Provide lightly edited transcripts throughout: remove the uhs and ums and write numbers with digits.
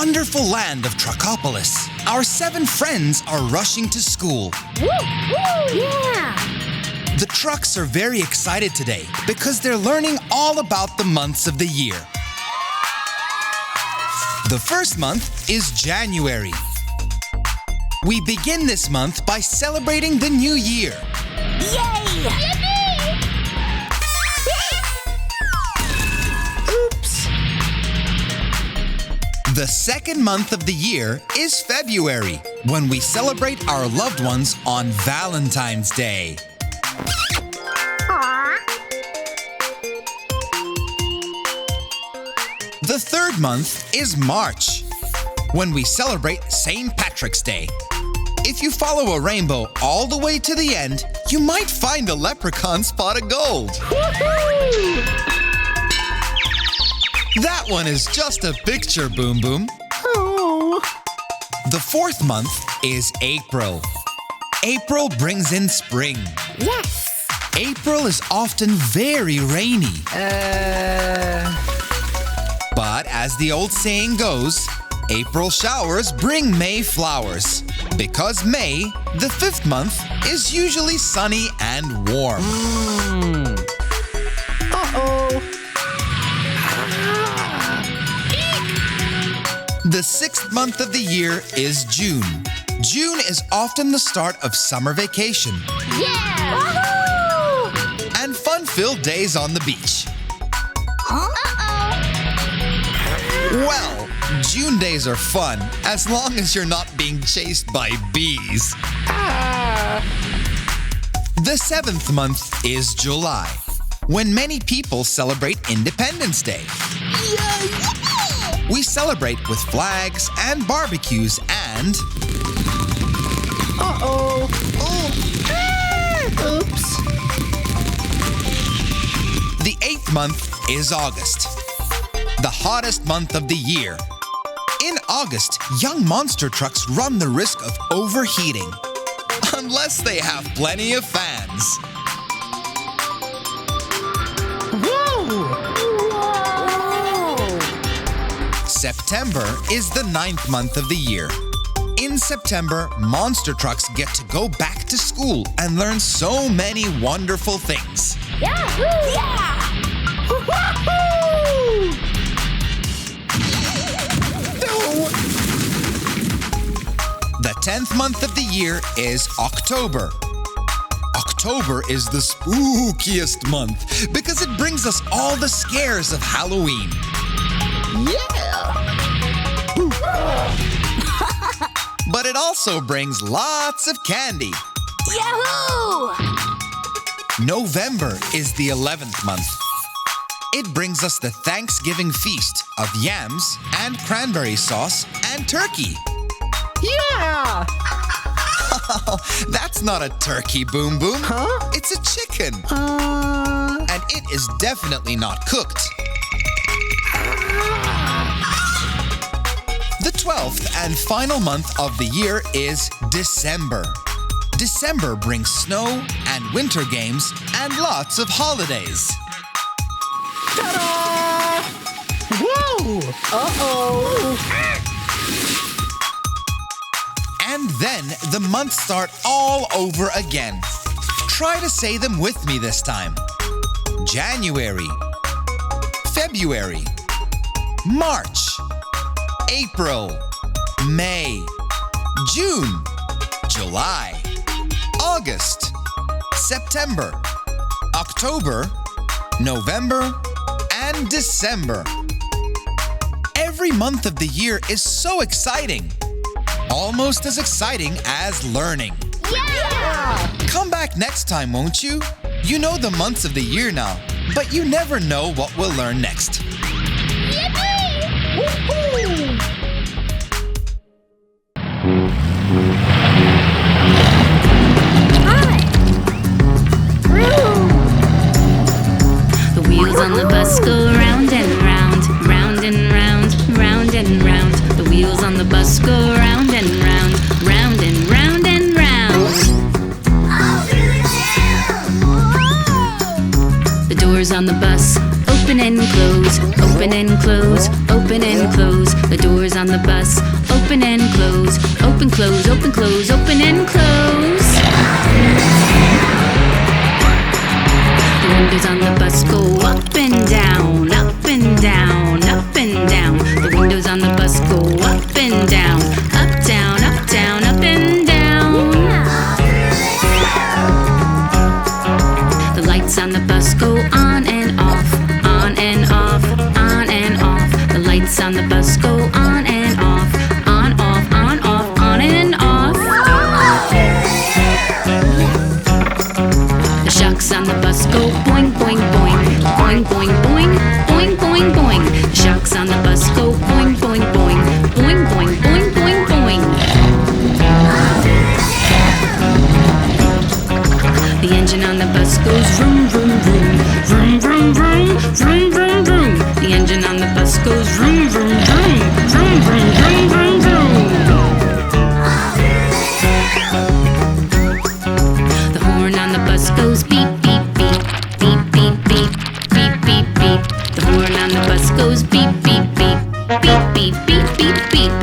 wonderful land of Truckopolis, our 7 friends are rushing to school. Woo! Woo! Yeah! The trucks are very excited today because they're learning all about the months of the year. The first month is January. We begin this month by celebrating the new year. Yay! Oops! The second month of the year is February, when we celebrate our loved ones on Valentine's Day. Aww. The third month is March, when we celebrate St. Patrick's Day. If you follow a rainbow all the way to the end, you might find a leprechaun spot of gold. Woohoo! That one is just a picture, Boom Boom. Oh. The fourth month is April. April brings in spring. Yes! April is often very rainy. But as the old saying goes, April showers bring May flowers. Because May, the 5th month, is usually sunny and warm. Uh-oh! The 6th month of the year is June. June is often the start of summer vacation Yeah! Woohoo! and fun-filled days on the beach. Huh? Uh-oh! Well, June days are fun as long as you're not being chased by bees. The 7th month is July, when many people celebrate Independence Day. Yay! We celebrate with flags and barbecues and... Uh-oh! Oops! The 8th month is August, the hottest month of the year. In August, young monster trucks run the risk of overheating, unless they have plenty of fans. Whoa! September is the 9th month of the year. In September, monster trucks get to go back to school and learn so many wonderful things. Yahoo! Yeah! Woohoo! The 10th month of the year is October. October is the spookiest month because it brings us all the scares of Halloween. Yeah! But it also brings lots of candy. Yahoo! November is the 11th month. It brings us the Thanksgiving feast of yams and cranberry sauce and turkey. Yeah! That's not a turkey, Boom Boom. Huh? It's a chicken. And it is definitely not cooked. The 12th and final month of the year is December. December brings snow and winter games and lots of holidays. Ta-da! Whoa! Uh-oh! And then the months start all over again. Try to say them with me this time. January, February, March, April, May, June, July, August, September, October, November, and December. Every month of the year is so exciting. Almost as exciting as learning. Yeah! Come back next time, won't you? You know the months of the year now, but you never know what we'll learn next. Yippee! Woohoo! Hi! The wheels on the bus go round and round, round and round, round and round. The wheels on the bus go round and round, round and round and round. The doors on the bus open open and close, open and close, open and close. The doors on the bus open and close, open, close, open, close, open and close. The windows on the bus go up and down, up and down, up and down. The windows on the bus go up and down, up, down, up, down, up and down. The lights on the bus go on and off, on and off, on and off. The lights on the bus go on and off, on, off, on, off, on and off. The shocks on the bus go boing, boing, boing, boing, boing, boing, boing, boing, boing. The shocks on the bus go boing, boing, boing, boing, boing, boing, boing, boing. The engine on the bus goes vroom, vroom, vroom, vroom, vroom, vroom, vroom, vroom, vroom. The engine on the bus goes vroom, vroom, vroom, vroom, vroom, vroom, vroom, vroom. The horn on the bus goes beep, beep, beep, beep, beep, beep, beep, beep, beep. The horn on the bus goes beep, beep, beep, beep, beep, beep, beep, beep.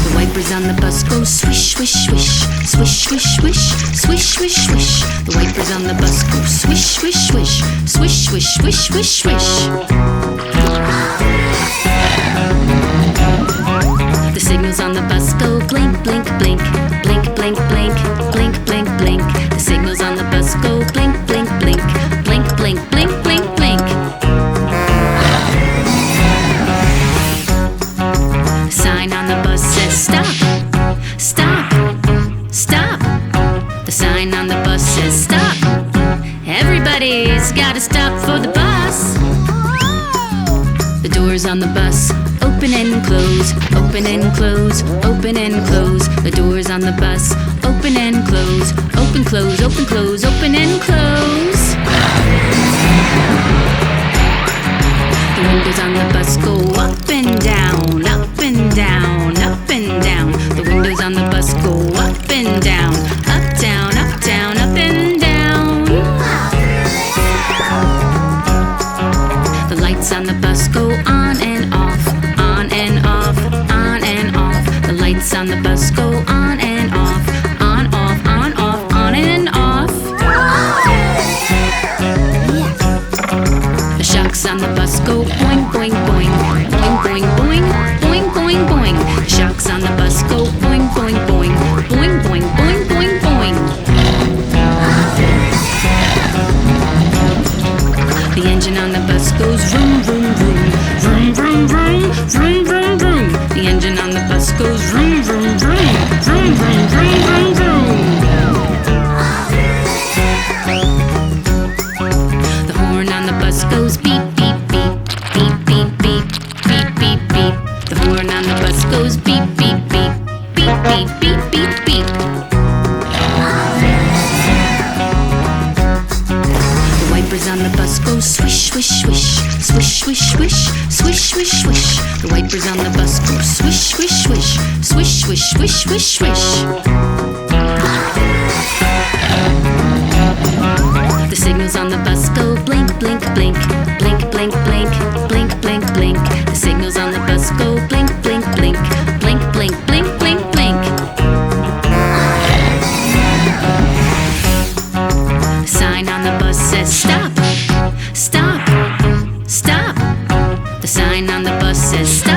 The wipers on the bus go swish, swish, swish, swish, swish, swish, swish, swish, swish. The wipers on the bus go swish, swish, swish, swish, swish, swish, swish, swish. The signals on the bus go blink, blink, blink, blink, blink, blink, blink, blink, blink. The signals on the bus go blink, blink, blink, blink, blink, blink, blink, blink. The sign on the bus says stop, stop, stop. The sign on the bus says stop. Everybody's gotta stop for the bus. The doors on the bus open and close, open and close, open and close. The doors on the bus open and close, open, close, open, close, open and close. The windows on the bus go up and down, up and down, up and down. The windows on the bus go up and down, up, down, up, down, up and down. The lights on the bus go on and off, on and off, on and off. The lights on the bus go on and off, on, off, on, off, on and off. The shocks on the bus go boing, boing, boing, boing, boing, boing, boing, boing, boing. The shocks on the bus go boing, boing, boing, boing, boing, boing, boing, boing. The engine on the bus goes vroom, vroom, vroom, vroom, vroom, vroom, vroom, vroom, vroom. The engine on the bus goes vroom, vroom, vroom, vroom, vroom, vroom, vroom, vroom. The horn on the bus goes beep, beep, beep, beep, beep, beep, beep, beep, beep. The horn on the bus goes beep, beep, beep, beep, beep, beep, beep, beep. The wipers on the bus go swish, swish, swish, swish, swish, swish, swish, swish, swish. The wipers on the bus go swish, swish, swish, swish, swish, swish, swish, swish. The signals on the bus go blink, blink, blink, blink, blink, blink, blink, blink, blink. The signals on the bus go blink, blink, blink, blink, blink, blink, blink, blink. The sign on the bus says stop, stop, stop. The sign on the bus says stop.